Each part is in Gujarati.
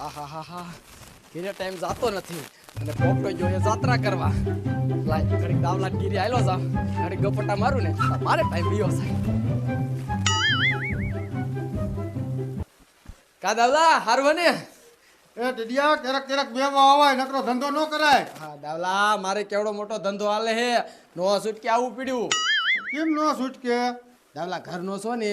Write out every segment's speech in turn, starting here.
આહાહાહા ઘેરે ટાઈમ જાતો નથી અને પોપટો જોઈએ જાત્રા કરવા લાય ઘડીક દાવલા ગીરી આયલો જાવ ઘડીક ગપટા મારું ને તો મારે ટાઈમ બીયો થાય કા દાવલા હારવો ને એ ટીડિયા ક્યારેક બેમાં આવાય નકરો ધંધો ન કરાય. હા દાવલા મારે કેવડો મોટો ધંધો હાલે હે નો છૂટકે આવું પીડ્યું કેમ ન છૂટકે? દાવલા ઘરનો છો ને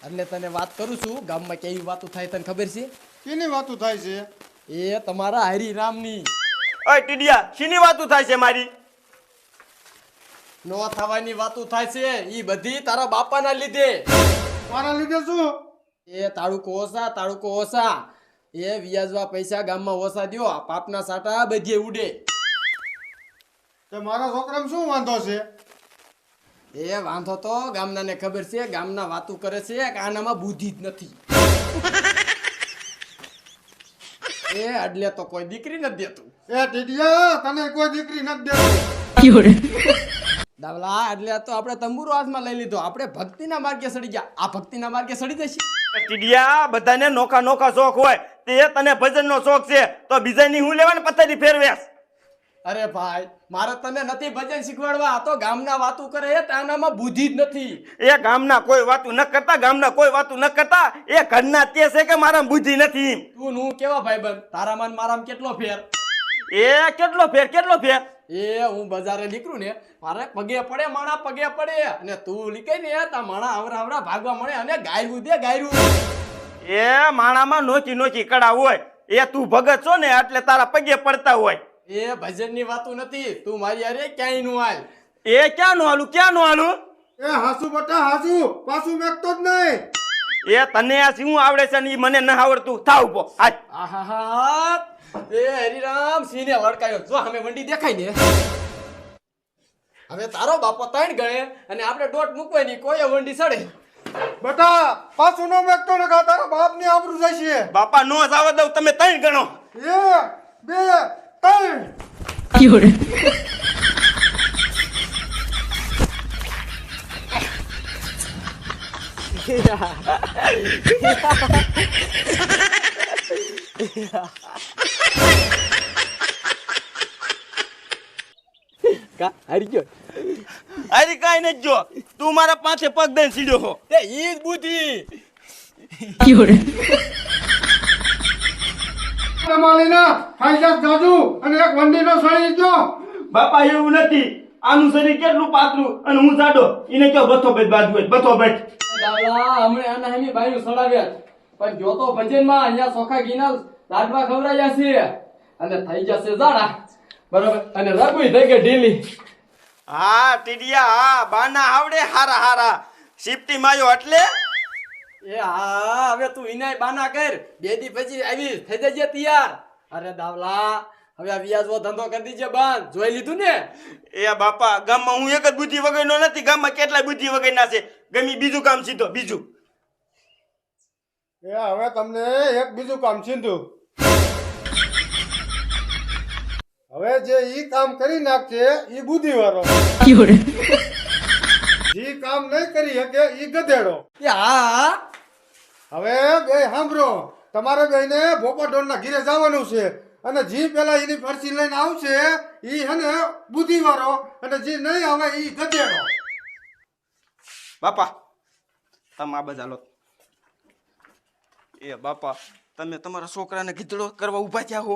એટલે તને વાત કરું છું ગામમાં કેવી વાતો થાય તને ખબર છે? કેની વાતું થાય છે? એ તમારા હરિરામની. ઓય ટીડિયા શીની વાતું થાય છે મારી? નો થવાની વાતો થાય છે ઈ બધી તારા બાપાના લીધે. મારા લીધે શું? એ તાળુકો ઓછા એ વ્યાજવા પૈસા ગામમાં ઓછા દ્યો પાપના સાટા બધે ઉડે. તે મારા છોકરામાં શું વાંધો છે? એ વાંધો તો ગામનાને ખબર છે ગામના વાતું કરે છે કે આનામાં બુદ્ધિ જ નથી. એ અડલે તો કોઈ દીકરી નથી દેતું. એ ટીડિયા તને કોઈ દીકરી નથી દેતી. દાવલા એટલે તો આપણે તંબુરો હાથમાં લઈ લીધો આપણે ભક્તિના માર્ગે સડી ગયા આ ભક્તિના માર્ગે સડી જશે. ટીડિયા બધાને નોખા નોખા શોખ હોય તે તને ભજનનો શોખ છે તો બીજાની હું લેવાને પથ્થરી ફેરવેસ. અરે ભાઈ મારે તને નથી ભજન શીખવાડવા આ તો ગામના વાતું કરે છે તાનામાં બુદ્ધિ જ નથી. એ ગામના કોઈ વાતું ન કરતા ગામના કોઈ વાતું ન કરતા એ ઘરના તે છે કે મારા બુદ્ધિ નથી. તું હું કેવા ભાઈબંધ તારામાં ને મારામાં કેટલો ફેર? એ કેટલો ફેર એ હું બજારે નીકળું ને મારે પગે પડે માણા પગે પડે અને તું લીકાઈ ને તા માણા આવરા ભાગવા મળે અને ગાયરું દે ગાયરું. એ માણામાં નોચી કડા હોય એ તું ભગત છો ને એટલે તારા પગે પડતા હોય. એ ભજનની વાતું નથી તું મારી અરે ક્યાંય નું હાલ. એ ક્યાં નું હાલું? એ હાસુ બટા હાસુ પાછું મેકતો જ નહીં. એ તને આ શું આવડે છે ને ઈ મને ન આવડતું થાવ ઉભો આજ. આહાહા એ હરિરામ સિંહને વળકાયો જો અમે વંડી દેખાય ને હવે તારો બાપો ત્રણ ગણે અને આપણે દોટ મૂકવાય ની કોઈ વંડી સડે. બટા પાછું ન મેકતો ને કા તારા બાપની આબરૂ જાય છે. બાપા નો જ આવડે તમે ત્રણ ગણો. 1 2 3 કા હારી ગયો અરે કાઈ નથી જો તું મારા પાછે પગ દઈને સીડ્યો હો. તે ઈ જ બુદ્ધિ. માલીના ખાઈજાત જાજુ અને એક વંડીનો સળી ગયો. બાપા એવું નથી આનું શરીર કેટલું પાતળું અને હું જાડો એને કયો બથો બેટ બાજુ હોય બથો બેટ. દાદા હમણે આના હેમી બાયું સડાવ્યા પણ જો તો ભજનમાં અહીંયા સોખા ગીના લાડવા ખવરાયા છે અને થઈ જશે જાડા બરોબર અને રગુઈ થઈ ગઈ ઢીલી. હા ટીડિયા હા બાના આવડે હારા શિફ્ટી માયો એટલે એ હા હવે તું ઇનાય બાના કર બે દી પછી આવી થઈ જજે તૈયાર. અરે દાવલા હવે આ વ્યાજવો ધંધો કરી દીજે બંધ જોઈ લીધું ને. એ બાપા ગામમાં હું એક જ બુદ્ધિ વગરનો નથી ગામમાં કેટલાય બુદ્ધિ વગરના છે ગમી બીજું કામ સીધો બીજું. એ હવે તમને એક બીજું કામ સીધું. હવે જે ઈ કામ કરી નાખશે ઈ બુદ્ધિવાળો. જી કામ નહીં કરી શકે ઈ ગધેડો. એ હા હવે બે સાંભળો તમારે બેને ભોપાઢોરના ઘીરે જવાનું છે અને જી પેલા એની ફરસી લઈને આવશે ઈ હે ને બુદ્ધિવાળો અને જે નહીં આવે ઈ ગધેડો. બાપા તમે આ બધા લો. એ બાપા તમે તમારા છોકરાને ગીધડો કરવા ઊભા થયા હો.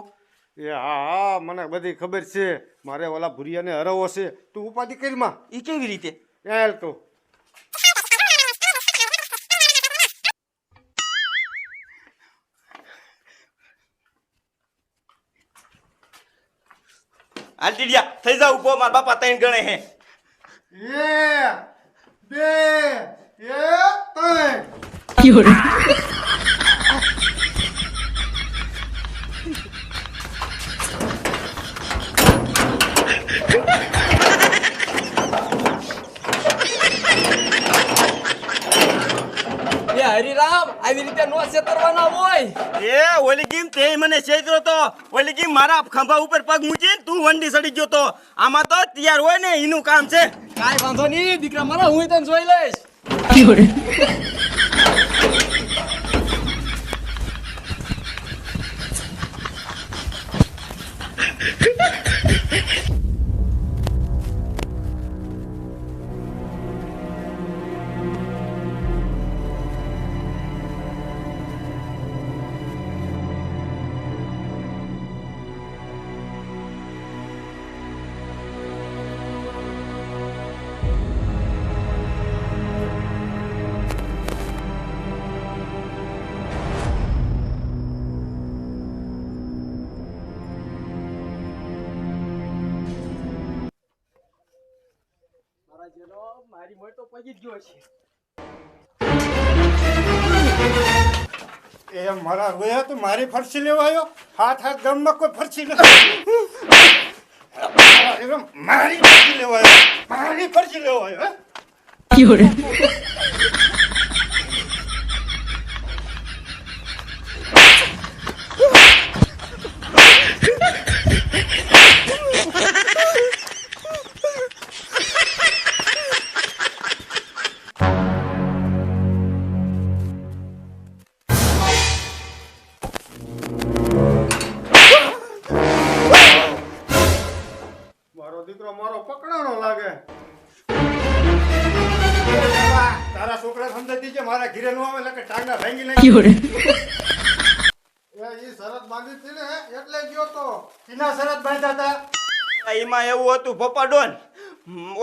એ હા મને બધી ખબર છે મારે ઓલા ભુરિયાને હરવો છે તું ઉપાધિ કરીમાં. એ કેવી રીતે? એલ તો હાલ ટીડિયા થઈ જાવ ઉભો મારા બાપા ત્રણ ગણે હે. 1 2 3 એ હરિરામ આવી રીતે નો છેતરવાના હોય. એ ઓલી ગીમ તે મને છેતરો તો ઓલી ગીમ મારા ખંભા ઉપર પગ મૂકીને તું વંડી સડી ગયો તો આમાં તો તૈયાર હોય ને એનું કામ છે. કાઈ વાંધો નહીં દીકરા મારા હું તને જોઈ લઈશ. મારી મોય તો પગી જ ગયો છે. એ મારા રોયા તું મારી ફરસી લેવા આવ્યો? હાથ હાથ ગામમાં કોઈ ફરસી નથી. મારી ફરસી લેવા આવ્યો, મારી ફરસી લેવા આવ્યો, હે? મારો દીકરો મારો પકડાણો લાગે. તારા છોકરા સમજાતી દીજે મારા ઘીરે નો આવે એટલે કે ટાંગા ભાંગી નાખી. ઈ શરત બાંધી હતી ને એટલે ગયો તો. કિના શરત બાંધ્યા હતા? એમાં એવું હતું પપ્પા ડોન,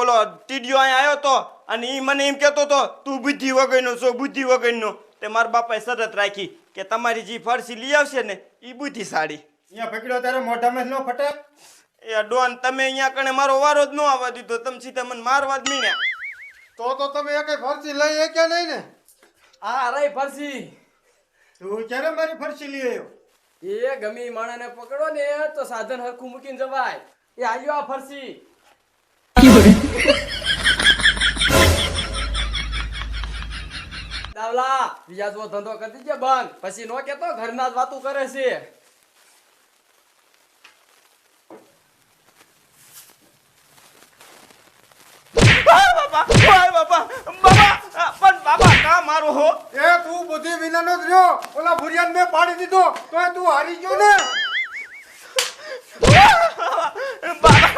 ઓલો ટીડિયો અહીંયા આવ્યો તો અને ઈ મને એમ કહેતો તો તું બુદ્ધિ વગરનો છો, બુદ્ધિ વગરનો. તે મારા બાપાએ શરત રાખી કે તમારી જે ફરસી લઈ આવશે ને ઈ બુદ્ધિશાળી. અહીંયા પકડ્યો ત્યારે મોઢામાં ન ફટે? એ ડોન તમે અહીંયા કણે મારો વારો જ ન આવવા દીધો, તમે સીધા મને મારવા જ મીણ્યા. તો તમે એકે ફરસી લઈ કે નહીં ને? આ રહી ફરસી. તું ક્યારે મારી ફરસી લઈ આવ્યો? એ ગમી માણસને પકડો ને તો સાધન હરખું મૂકીને જવાય. એ આલ્યો આ ફરસી. દાવલા વ્યાજવો ધંધો કરી દીજે બંધ, પછી નો કેતો ઘરના જ વાતું કરે છે. બાપા બાપા પણ બાપા કા મારો હો? એ તું બુદ્ધિ વિનાનો જ રહ્યો. ઓલા ભુરિયાને મેં પાડી દીધો તોય તું હારી ગયો ને. બાબા